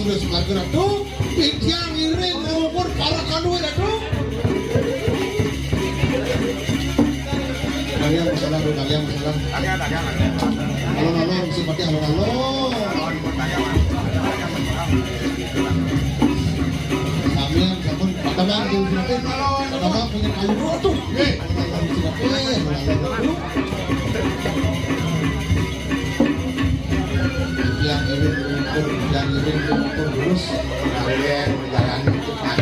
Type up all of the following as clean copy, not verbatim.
Terus gerak tuh, pinjang iring ngumpul para kanduin itu. Kalian masalah, kalian masalah. Alon-alon, seperti alon-alon. Kalian kapan patamang tuh seperti patamang punya kayu tuh. Alon-alon seperti alon-alon. Yang iring ngumpul terus. Kalian berjalan cepat.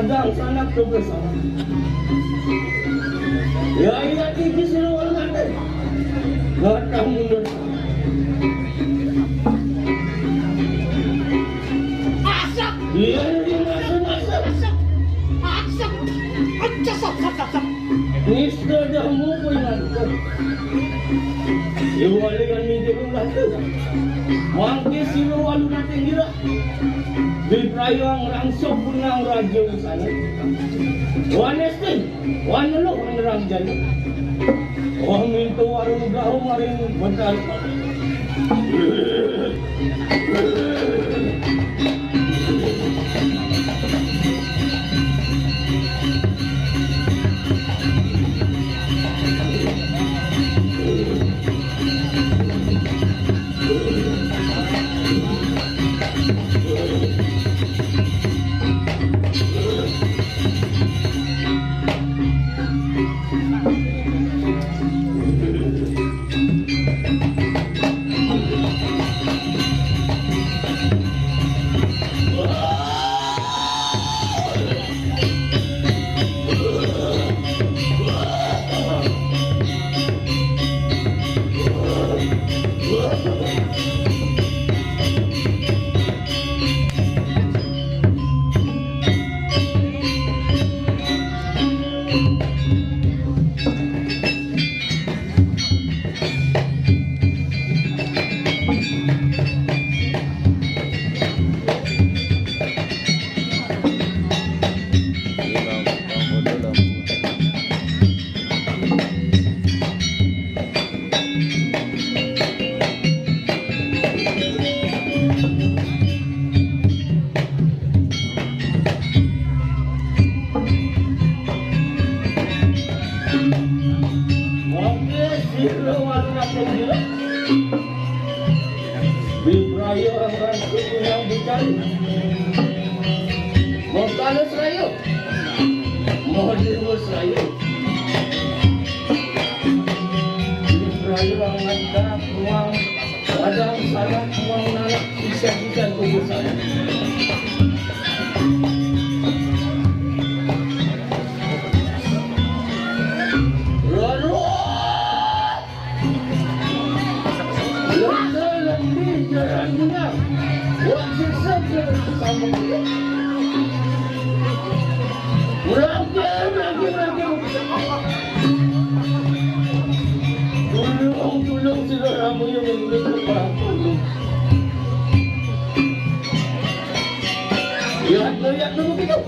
Adang sanak tu bersama. Ya ini tinggi seluruh nanti. Gatang mundur. Asap. Dia ini asap. Asap. Asap. Nista dah mukul nanti. Ibu aliran minta rumah tu. Mangkis silu alu nanti gira. Di prayang langsung punang raja sana. Wan estin, wan lo wan rangjan. Oh mintu warung gahu maring bentar. Bibrayo ang raso yang bukali. Montalos rayo. Mohon rayo. Bibrayo ang nagda puang padang salah puang nanak isa-isa kubusan. senjata begitu.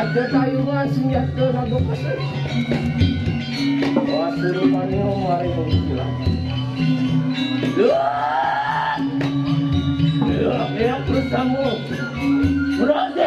Ada tayungan senjata naga pasir. Wah, suruhannya mari berjalan. Lihat bersama. Berada.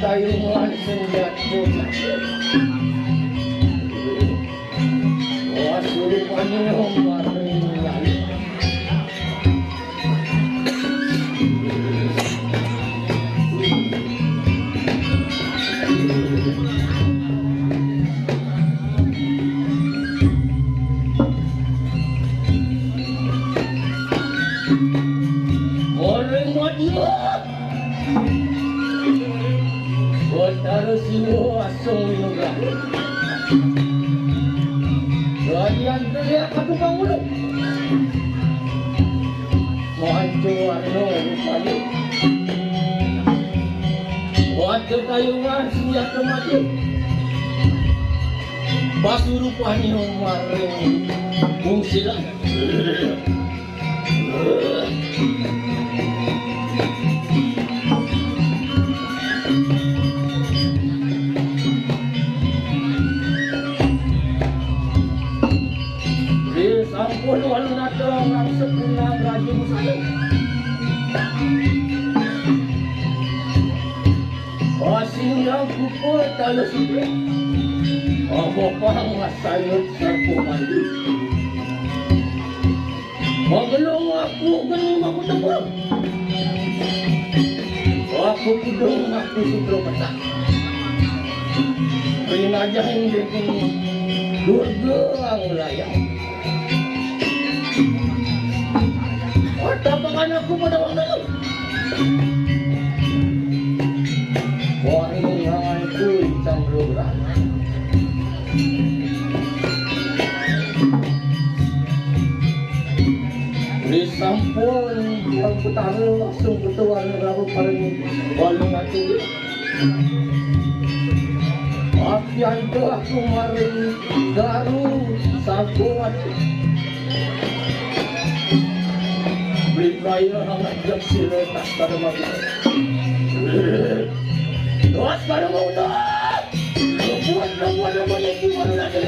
Tayungan senjata. Wah, suruhannya mari. Tayungan senjata mati. Pasurupanya maring mungsilan. Di sampun walun atong ang sepunang raja musalik. alas ito. Ako pang masayot sa pumandi. Magalong ako, ganun ako na po. Ako kudong ako sutro mata. Pinadyahin din kong durga ang layang. At tapakan ako madawang na lang. Kuhain nga ito isang programa. Risampon ang putaro langsung bertuan rabu paling walong ating Apian to aku maring garu sabuat beli kaya hangat jam sila tak pada mati doas pada mau tak buat yang gimana lagi